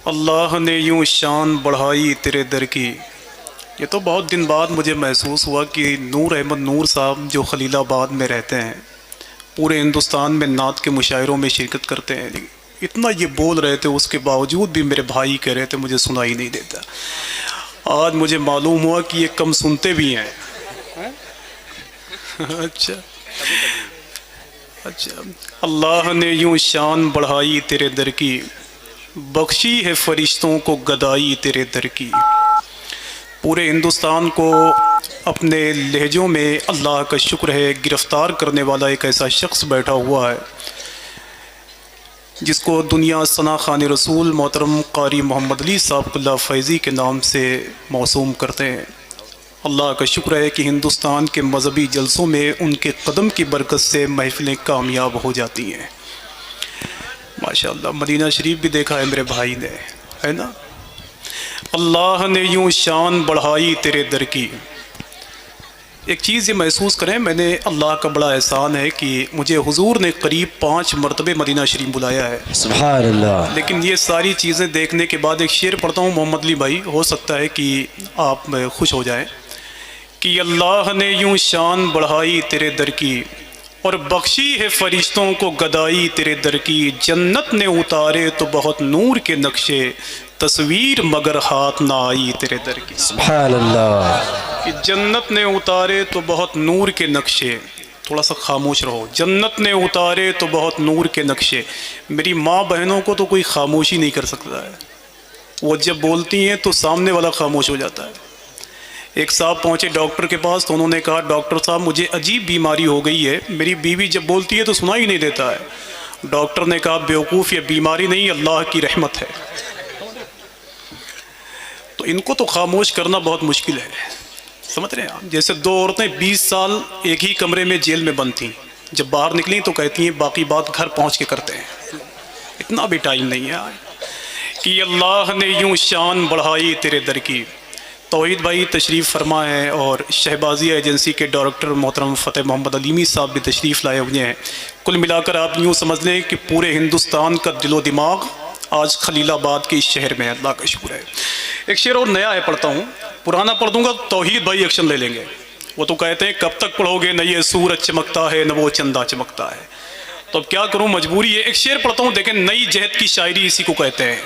अल्लाह ने यूं शान बढ़ाई तेरे दर की। ये तो बहुत दिन बाद मुझे महसूस हुआ कि नूर अहमद नूर साहब जो खलीलाबाद में रहते हैं, पूरे हिंदुस्तान में नात के मुशायरों में शिरकत करते हैं, इतना ये बोल रहे थे, उसके बावजूद भी मेरे भाई कह रहे थे मुझे सुनाई नहीं देता। आज मुझे मालूम हुआ कि ये कम सुनते भी हैं। अच्छा अच्छा। अल्लाह ने यूं शान बढ़ाई तेरे दर की, बख्शी है फरिश्तों को गदाई तेरे दर की। पूरे हिंदुस्तान को अपने लहजों में अल्लाह का शुक्र है गिरफ़्तार करने वाला एक ऐसा शख्स बैठा हुआ है जिसको दुनिया सना खान रसूल मोहतरम कारी मोहम्मद अली साहब फैज़ी के नाम से मौसूम करते हैं। अल्लाह का शुक्र है कि हिंदुस्तान के मजहबी जलसों में उनके कदम की बरकत से महफिलें कामयाब हो जाती हैं। माशाअल्लाह, मदीना शरीफ भी देखा है मेरे भाई ने, है ना। अल्लाह ने यूं शान बढ़ाई तेरे दर की। एक चीज़ ये महसूस करें, मैंने अल्लाह का बड़ा एहसान है कि मुझे हुजूर ने करीब 5 मरतबे मदीना शरीफ बुलाया है। सुभान अल्लाह। लेकिन ये सारी चीज़ें देखने के बाद एक शेर पढ़ता हूँ मोहम्मद अली भाई, हो सकता है कि आप खुश हो जाएं कि अल्लाह ने यूं शान बढ़ाई तेरे दर की और बख्शी है फरिश्तों को गदाई तेरे दर की। जन्नत ने उतारे तो बहुत नूर के नक्शे, तस्वीर मगर हाथ ना आई तेरे दर की। सुभान अल्लाह। कि जन्नत ने उतारे तो बहुत नूर के नक्शे, थोड़ा सा खामोश रहो। जन्नत ने उतारे तो बहुत नूर के नक्शे। मेरी माँ बहनों को तो कोई खामोशी नहीं कर सकता है, वो जब बोलती हैं तो सामने वाला खामोश हो जाता है। एक साहब पहुँचे डॉक्टर के पास तो उन्होंने कहा, डॉक्टर साहब मुझे अजीब बीमारी हो गई है, मेरी बीवी जब बोलती है तो सुनाई नहीं देता है। डॉक्टर ने कहा, बेवकूफ़, ये बीमारी नहीं अल्लाह की रहमत है। तो इनको तो खामोश करना बहुत मुश्किल है, समझ रहे हैं आप। जैसे 2 औरतें 20 साल एक ही कमरे में जेल में बंद थीं, जब बाहर निकली तो कहती हैं बाकी बात घर पहुँच के करते हैं। इतना भी टाइम नहीं है कि अल्लाह ने यूं शान बढ़ाई तेरे दर की। तौहीद भाई तशरीफ़ फरमा है और शहबाजिया एजेंसी के डायरेक्टर मोहतरम फ़तेह मोहम्मद अलीमी साहब भी तशरीफ़ लाए हुए हैं। कुल मिलाकर आप यूँ समझ लें कि पूरे हिंदुस्तान का दिलो दिमाग आज खलीलाबाद के इस शहर में है। अल्लाह का शुक्र है। एक शेर और नया है, पढ़ता हूँ, पुराना पढ़ दूँगा तो तौहीद भाई एक्शन ले लेंगे। वो तो कहते हैं कब तक पढ़ोगे, न ये सूरज चमकता है न वो चंदा चमकता है। तो अब क्या करूँ, मजबूरी है। एक शेर पढ़ता हूँ, देखें नई जहद की शायरी इसी को कहते हैं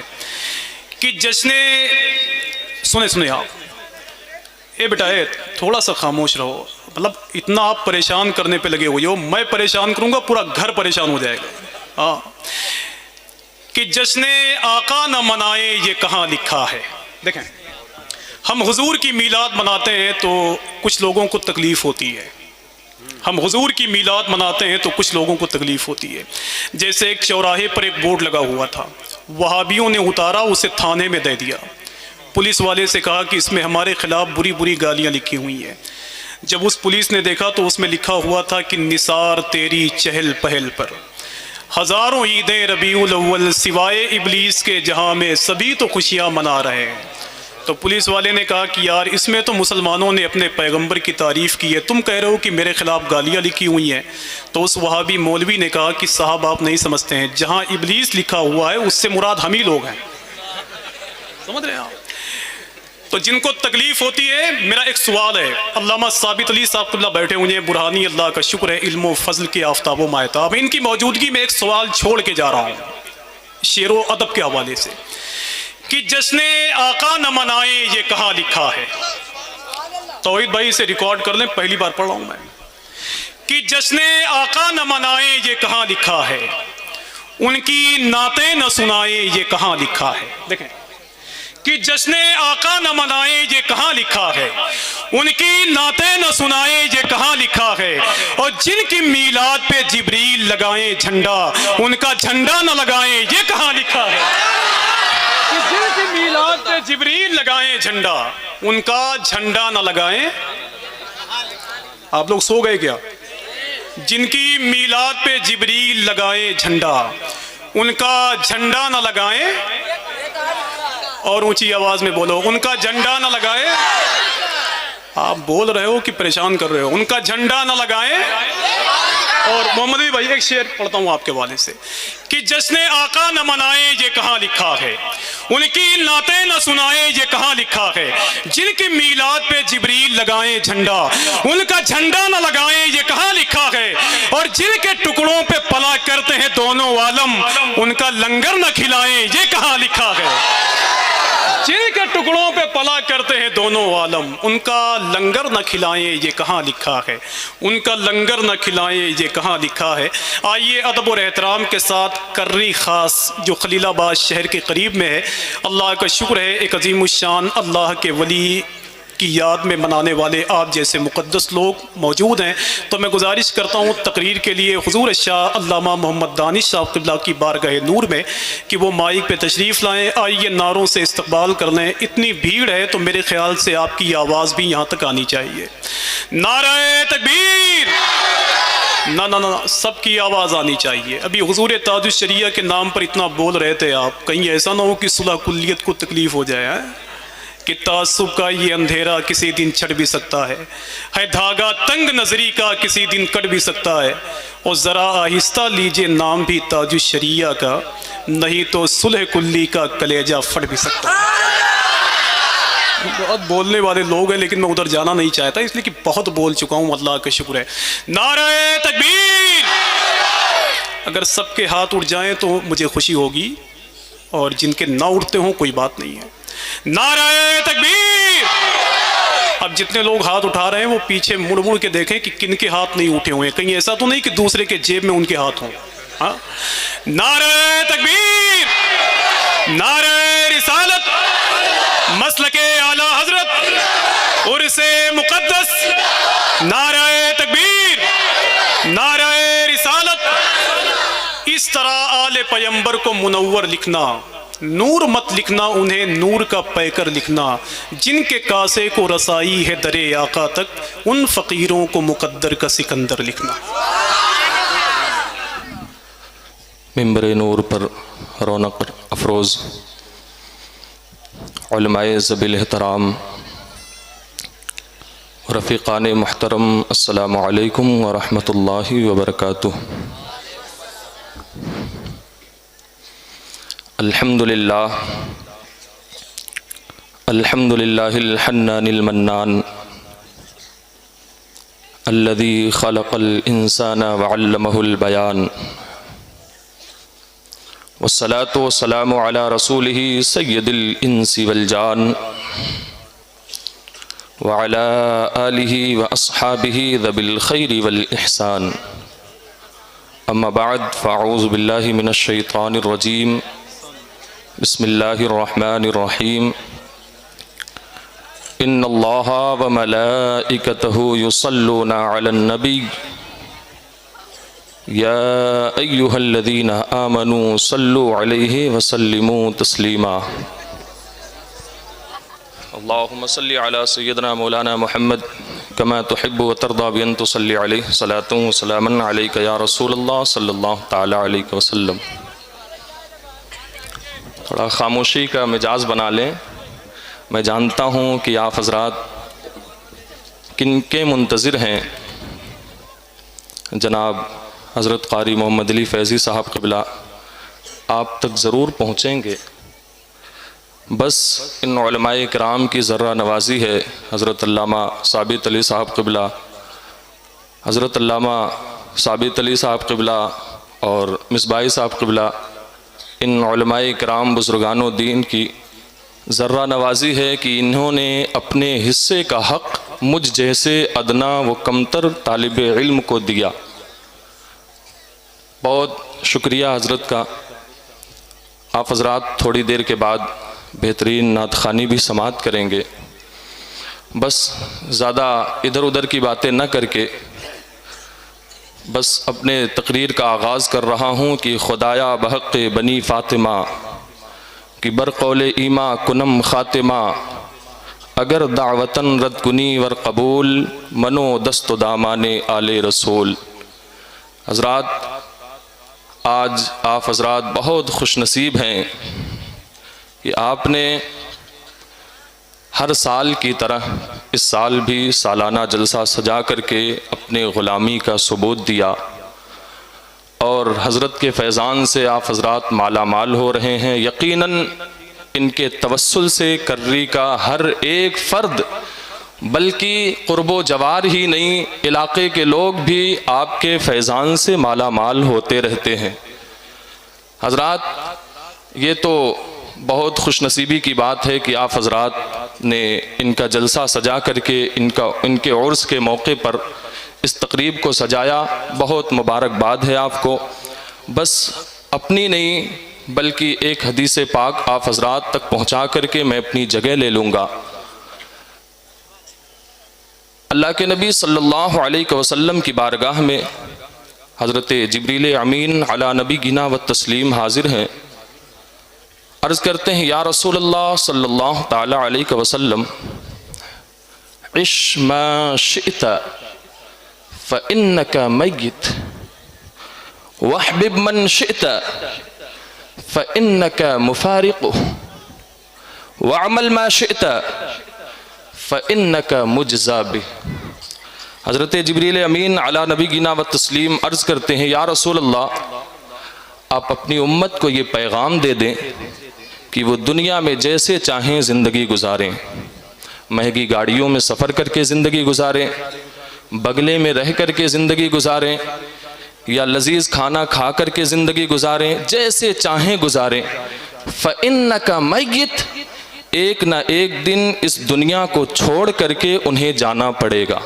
कि जश्ने, सुने आप, ए बेटा ए थोड़ा सा खामोश रहो, मतलब इतना आप परेशान करने पे लगे हुए हो, मैं परेशान करूंगा पूरा घर परेशान हो जाएगा। हाँ, कि जश्ने आका न मनाए ये कहाँ लिखा है। देखें, हम हुजूर की मीलाद मनाते हैं तो कुछ लोगों को तकलीफ होती है, हम हुजूर की मीलाद मनाते हैं तो कुछ लोगों को तकलीफ होती है। जैसे एक चौराहे पर एक बोर्ड लगा हुआ था, वहाबियों ने उतारा, उसे थाने में दे दिया। पुलिस वाले से कहा कि इसमें हमारे खिलाफ बुरी बुरी गालियां लिखी हुई हैं। जब उस पुलिस ने देखा तो उसमें लिखा हुआ था कि निसार तेरी चहल पहल पर हज़ारों ईदें रबीउल अव्वल सिवाय इबलीस के जहां में सभी तो खुशियां मना रहे हैं। तो पुलिस वाले ने कहा कि यार इसमें तो मुसलमानों ने अपने पैगंबर की तारीफ़ की है, तुम कह रहे हो कि मेरे खिलाफ गालियाँ लिखी हुई हैं। तो उस वहाबी मौलवी ने कहा कि साहब आप नहीं समझते हैं, जहाँ इबलीस लिखा हुआ है उससे मुराद हम ही लोग हैं। समझ रहे हैं आप। तो जिनको तकलीफ होती है, मेरा एक सवाल है, अल्लामा साबित अली साहब बैठे हुए हैं, बुरहानी, अल्लाह का शुक्र है, इल्म फजल के आफ्ताबो मायताब, इनकी मौजूदगी में एक सवाल छोड़ के जा रहा हूँ शेरो अदब के हवाले से कि जश्ने आका न मनाए ये कहाँ लिखा है। तौहीद भाई से रिकॉर्ड कर लें, पहली बार पढ़ रहा हूँ मैं कि जश्ने आका न मनाए ये कहाँ लिखा है, उनकी नाते न सुनाए ये कहाँ लिखा है। देखें कि जश्ने आका न मनाए ये कहाँ लिखा है, उनकी नाते न सुनाए ये कहाँ लिखा है, और जिनकी मीलाद पे जिब्रील लगाए झंडा, उनका झंडा न लगाए ये कहाँ लिखा है। कि जिनकी मीलाद पे जिब्रील लगाए झंडा, उनका झंडा न लगाए। आप लोग सो गए क्या? जिनकी मीलाद पे जिब्रील लगाए झंडा, उनका झंडा न लगाए। और ऊंची आवाज में बोलो, उनका झंडा न लगाए। आप बोल रहे हो कि परेशान कर रहे हो? उनका झंडा न लगाए। और मोहम्मद अली भाई एक शेर पढ़ता हूँ आपके वाले से कि जश्न आका न मनाए ये कहाँ लिखा है, उनकी नाते न सुनाए ये कहाँ लिखा है, जिनकी मीलाद पे जिब्रील लगाए झंडा उनका झंडा न लगाए ये कहाँ लिखा है, और जिनके टुकड़ों पे पला करते हैं दोनों आलम उनका लंगर न खिलाए ये कहाँ लिखा है, जिनके टुकड़ों पे पला करते हैं दोनों आलम उनका लंगर न खिलाएं ये कहाँ लिखा है, उनका लंगर न खिलाएं ये कहाँ लिखा है। आइए अदब और एहतराम के साथ कर्री ख़ास जो खलीलाबाद शहर के करीब में है, अल्लाह का शुक्र है एक अजीमुश्शान अल्लाह के वली की याद में मनाने वाले आप जैसे मुक़द्दस लोग मौजूद हैं। तो मैं गुजारिश करता हूँ तकरीर के लिए हुज़ूर शाह अल्लामा मोहम्मद दानिश साहब क़िबला की बारगाह नूर में कि वो माइक पे तशरीफ़ लाएँ। आइए नारों से इस्तकबाल कर लें। इतनी भीड़ है तो मेरे ख्याल से आपकी आवाज़ भी यहाँ तक आनी चाहिए। नारे तकबीर, ना ना ना, सबकी आवाज़ आनी चाहिए। अभी हुज़ूर ताजुश शरिया के नाम पर इतना बोल रहे थे आप, कहीं ऐसा ना हो कि सुलह कुल्लियत को तकलीफ़ हो जाए कि तासुब का ये अंधेरा किसी दिन छट भी सकता है धागा तंग नजरी का किसी दिन कट भी सकता है, और ज़रा आहिस्ता लीजिए नाम भी ताजुश शरिया का, नहीं तो सुलह कुल्ली का कलेजा फट भी सकता है। बहुत बोलने वाले लोग हैं लेकिन मैं उधर जाना नहीं चाहता इसलिए कि बहुत बोल चुका हूँ, अल्लाह का शुक्र है। नारे तकबीर, अगर सबके हाथ उठ जाएं तो मुझे खुशी होगी, और जिनके ना उठते हों कोई बात नहीं है। नारे तकबीर। अब जितने लोग हाथ उठा रहे हैं वो पीछे मुड़ मुड़ के देखें कि किन के हाथ नहीं उठे हुए हैं, कहीं ऐसा तो नहीं कि दूसरे के जेब में उनके हाथ हों। हाँ, नारे तकबीर, नारे रिसालत, मसलके आला हजरत उर्से मुक़द्दस, नारे तकबीर, नारे रिसालत। इस तरह आले पैगंबर को मुनव्वर लिखना, नूर मत लिखना, उन्हें नूर का पैकर लिखना, जिनके कासे को रसाई है दरे आका तक उन फ़कीरों को मुक़द्दर का सिकंदर लिखना। मिंबर नूर पर रौनक अफरोज़ उलमाए ज़बील एहतराम रफ़ीक़ान मुहतरम, अस्सलामु अलैकुम व रहमतुल्लाहि व बरकातुहू। अल्हम्दुलिल्लाह अल्हम्दुलिल्लाहिल हन्नानिल मन्नान अल्लज़ी ख़लक़ल इंसाना व अल्लमहुल बयान, वस्सलातु वस्सलामु अला रसूलिही सय्यदिल इंसी वल जान व अला आलिही व अस्हाबिही ज़बिल खैरि वल इहसान। अम्मा बाद फ़अऊज़ु बिल्लाहि मिनश शैतानिर रजीम। बिस्मिल्लाहिर्रहमानिर्रहीम। इन्नल्लाहा व मलाइकतहु युसल्लूना अलन नबी या अय्युहल्लज़ीना आमनू सल्लु अलैहि व सल्लिमू तस्लीमा। अल्लाहुम्मा सल्लि अला सय्यिदना मौलाना मुहम्मद कमा तुहिब्बु व तर्दा बि अन तुसल्लि अलैहि सलातु व सलामन अलैका या रसूलल्लाह सल्लल्लाहु तआला अलैहि वसल्लम। थोड़ा खामोशी का मिजाज बना लें। मैं जानता हूँ कि आप हजरात किन के मुंतज़िर हैं। जनाब हज़रत क़ारी मोहम्मद अली फैज़ी साहब क़िबला आप तक ज़रूर पहुँचेंगे, बस इन उलमाए किराम की ज़र्रा नवाज़ी है। हज़रत अल्लामा साबित अली साहब क़िबला, हज़रत अल्लामा साबित अली साहब क़िबला और मिसबाही साहब क़िबला, इन उलमाए किराम बुज़ुर्गानो दीन की ज़र्रा नवाज़ी है कि इन्होंने अपने हिस्से का हक़ मुझ जैसे अदना व कमतर तालिब इल्म को दिया। बहुत शुक्रिया हज़रत का। आप हज़रात थोड़ी देर के बाद बेहतरीन नात ख़ानी भी समाअत करेंगे। बस ज़्यादा इधर उधर की बातें न करके बस अपने तकरीर का आगाज़ कर रहा हूँ कि खुदाया बहक़ बनी फ़ातिमा कि बरक़ौल ईमा कुनम ख़ातिमा, अगर दावतन रद कुनी वर कबूल मनो दस्तो दामाने आले रसूल। हज़रात आज आप हज़रात बहुत खुशनसीब हैं कि आपने हर साल की तरह इस साल भी सालाना जलसा सजा करके अपने ग़ुलामी का सबूत दिया। और हज़रत के फैज़ान से आप हज़रात माला माल हो रहे हैं। यकीनन इनके तवस्सुल से कर्री का हर एक फ़र्द, बल्कि क़ुर्बो जवार ही नहीं, इलाक़े के लोग भी आपके फैज़ान से माला माल होते रहते हैं। हज़रात, ये तो बहुत खुशनसीबी की बात है कि आप हज़रात ने इनका जलसा सजा करके इनके उर्स के मौके पर इस तकरीब को सजाया। बहुत मुबारकबाद है आपको। बस अपनी नहीं बल्कि एक हदीस पाक आप हज़रात तक पहुँचा करके मैं अपनी जगह ले लूँगा। अल्लाह के नबी सल्लल्लाहु अलैहि वसल्लम की बारगाह में हज़रत जिब्रील अमीन अला नबी गिना व तस्लीम हाजिर हैं। अर्ज़ करते हैं, या रसूल अल्लाह सल्लल्लाहु ताला अलैहि वसल्लम, इश मा शिअत फ़इन्नका मय्यित वहबिब मन शिअत फ़इन्नका मुफ़ारिक़ुहु वअमल मा शिअत फ़इन्नका मुजज़ा बिह। हज़रत जिब्रील अमीन अला नबी गिना व तस्लीम अर्ज़ करते हैं, या रसूल अल्लाह, आप अपनी उम्मत को ये पैगाम दे दें कि वो दुनिया में जैसे चाहें ज़िंदगी गुजारें। महंगी गाड़ियों में सफ़र करके ज़िंदगी गुजारें, बगले में रह करके ज़िंदगी गुजारें, या लजीज़ खाना खा करके ज़िंदगी गुजारें, जैसे चाहें गुजारें। फ़इन्नका मय्यित, एक ना एक दिन इस दुनिया को छोड़ करके उन्हें जाना पड़ेगा।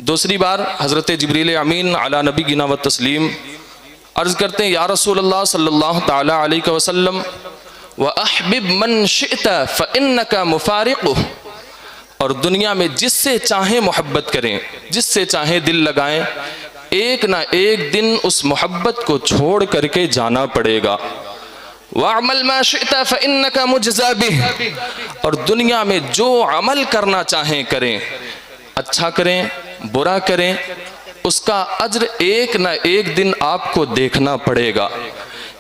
दूसरी बार हज़रत जिब्रील अमीन अला नबी गिना व तस्लीम अर्ज़ करते हैं, या रसूल अल्लाह सल्लल्लाहु ताला अलैहि वसल्लम, व अहबिब मन शिअत फ़इन्नका मुफ़ारिक़ुहु, और दुनिया में जिससे चाहें मोहब्बत करें, जिससे चाहें दिल लगाएं, एक ना एक दिन उस मोहब्बत को छोड़ करके जाना पड़ेगा। वअमल मा शिअत फ़इन्नका मुजज़ा बिह, और दुनिया में जो अमल करना चाहें करें, अच्छा करें बुरा करें, उसका अज्र एक ना एक दिन आपको देखना पड़ेगा।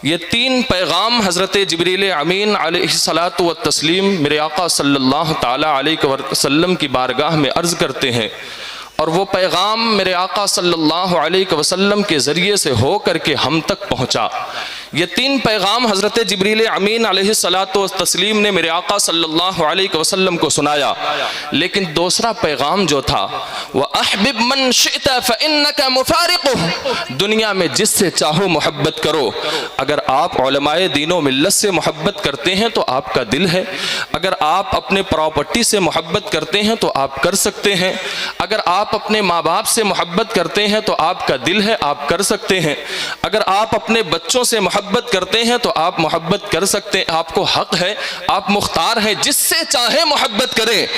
ये तीन पैगाम हज़रत जिब्रील अमीन अलैहिस्सलातु व तस्लीम मेरे आका सल्लल्लाहु ताला अलैहि वसल्लम की बारगाह में अर्ज़ करते हैं, और वो पैगाम मेरे आका सल्लल्लाहु अलैहि वसल्लम के ज़रिए से हो करके हम तक पहुँचा। ये तीन पैगाम हज़रत जिब्रील अमीन अलैहिस्सलातु व तस्लीम ने मेरे आका सल्लल्लाहु अलैहि वसल्लम को सुनाया, लेकिन दूसरा पैगाम जो था, वह अहबिब मन शिअत फ़इन्नका मुफ़ारिक़ुहु, दुनिया में जिससे चाहो मोहब्बत करो। अगर आप उलमाए दीनो मिल्लत से मोहब्बत करते हैं तो आपका दिल है, अगर आप अपने प्रॉपर्टी से मोहब्बत करते हैं तो आप कर सकते हैं, अगर आप अपने माँ बाप से मोहब्बत करते हैं तो आपका दिल है, आप कर सकते हैं, अगर आप अपने बच्चों से मोहब्बत करते हैं तो आप मोहब्बत कर सकते हैं, आपको हक है, आप मुख्तार हैं, जिससे चाहे मोहब्बत करें।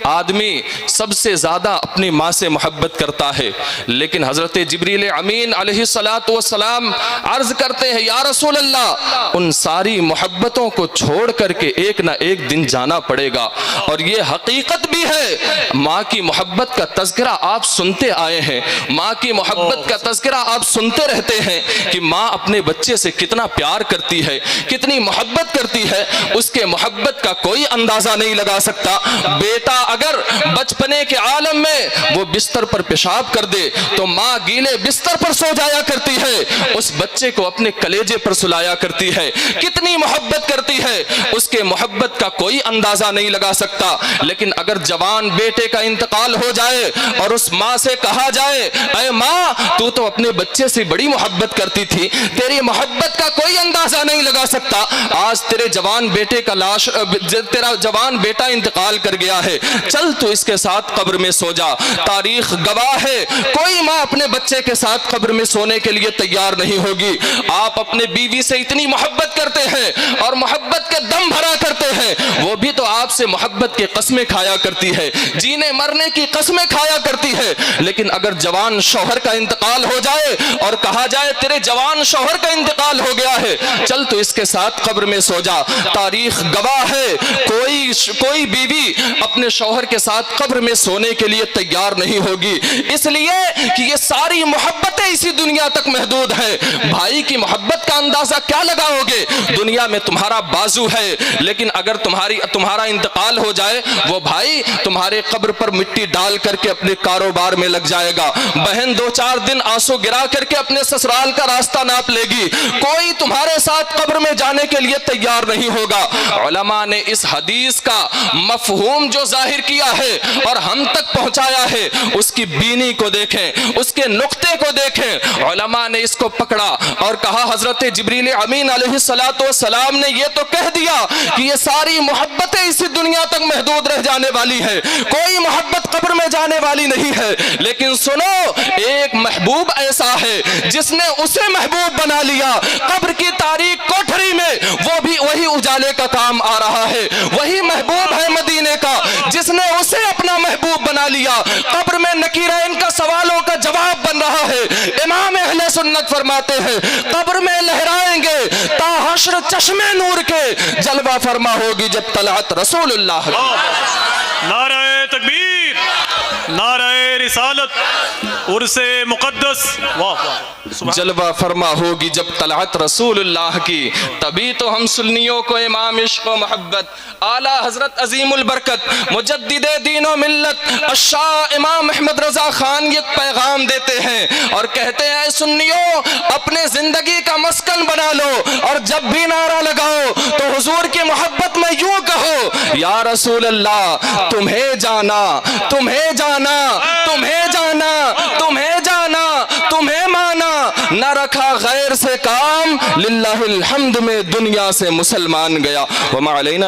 आदमी सबसे ज़्यादा अपनी माँ से मोहब्बत करता है, लेकिन हज़रत जिब्रील अमीन अलैहिस्सलातु वस्सलाम अर्ज़ करते हैं, या रसूल अल्लाह, उन सारी मोहब्बतों को छोड़ करके एक ना एक दिन जाना पड़ेगा। और ये हकीकत भी है, माँ की मोहब्बत का तज़किरा आप सुनते आए हैं, माँ की मोहब्बत का तज़किरा आप सुनते रहते हैं कि माँ अपने बच्चे से कितना प्यार करती है, कितनी मोहब्बत करती है, उसके मोहब्बत का कोई अंदाजा नहीं लगा सकता। बेटा अगर बचपने के आलम में वो बिस्तर पर पेशाब कर दे तो माँ गीले बिस्तर पर सो जाया करती है, उस बच्चे को अपने कलेजे पर सुलाया करती है, कितनी मोहब्बत करती है, उसके मोहब्बत का कोई अंदाजा नहीं लगा सकता। लेकिन अगर जवान बेटे का इंतकाल हो जाए और उस माँ से कहा जाए, अरे माँ तू तो अपने बच्चे से बड़ी मोहब्बत करती थी, तेरी मोहब्बत का कोई अंदाजा नहीं लगा सकता, आज तेरे जवान बेटे का तेरा जवान बेटा इंतकाल कर गया है, चल तू इसके साथ कब्र में सो जा। तारीख गवाह है, कोई माँ अपने बच्चे के साथ कब्र में सोने के लिए तैयार नहीं होगी। आप अपने बीवी से इतनी मोहब्बत करते हैं और मोहब्बत के दम भरा करते हैं, वो भी तो आपसे मोहब्बत की कस्में खाया करती है, जीने मरने की कस्में खाया करती है। लेकिन अगर जवान शौहर का इंतकाल हो जाए और कहा जाए तेरे जवान शौहर का इंतकाल हो गया है, चल तो इसके साथ कब्र में सो जा। तारीख गवाह है, कोई बीवी अपने शौहर के साथ कब्र में सोने के लिए तैयार नहीं होगी, इसलिए कि ये सारी मोहब्बतें इसी दुनिया तक महदूद है। भाई की मोहब्बत का अंदाजा क्या लगाओगे? दुनिया में तुम्हारा बाजू है, लेकिन अगर तुम्हारा इंतकाल हो जाए, वो भाई तुम्हारे कब्र पर मिट्टी डाल करके अपने कारोबार में लग जाएगा, बहन 2-4 दिन आंसू गिरा करके अपने ससुराल का रास्ता नाप लेगी, कोई तुम्हारे साथ कब्र में जाने के लिए तैयार नहीं होगा। उलमा ने इस हदीस का मफहूम जो जाहिर किया है और हम तक पहुंचाया है, उसकी बीनी को देखें, उसके नुक्ते को देखें। उलमा ने इसको पकड़ा और कहा हजरत जिब्रील अमीन अलैहिस्सलातु वस्सलाम ने ये तो कह दिया कि ये सारी मोहब्बतें इसी दुनिया तक महदूद रह जाने वाली है, कोई मोहब्बत कब्र में जाने वाली नहीं है। लेकिन सुनो, एक महबूब ऐसा है जिसने उसे महबूब बना लिया, कब्र की तारीक कोठरी में वो भी वही उजाले का काम आ रहा है। वही महबूब है मदीने का जिसने उसे अपना महबूब बना लिया, कब्र में नकीरैन का सवालों का जवाब बन रहा है। इमाम अहले सुन्नत फरमाते हैं कब्र में लहराएंगे ता हश्र चश्मे नूर के, जलवा फरमा होगी जब तलअत रसूलुल्लाह। नारे तकबीर, नारे रिसालत, उर्से मुक़द्दस, वाह वाह, जलवा फरमा होगी जब तलअत रसूलुल्लाह की। तभी तो हम सुन्नियों को इमाम इश्क व मोहब्बत आला हजरत अजीमुल बरकत मुजद्दिदे दीन व मिल्लत अशाह इमाम अहमद रजा खान ये पैगाम देते हैं और कहते हैं सुन्नियों, अपने जिंदगी का मस्कन बना लो और जब भी नारा लगाओ तो हुजूर की मोहब्बत में यूं कहो, या रसूल अल्लाह तुम्हें जाना, तुम्हें जाना, तुम्हें जाना, तुम्हें जाना, तुम्हें माना, न रखा गैर से काम, लिल्लाहिल हम्द में दुनिया से मुसलमान गया। वमा अलैना।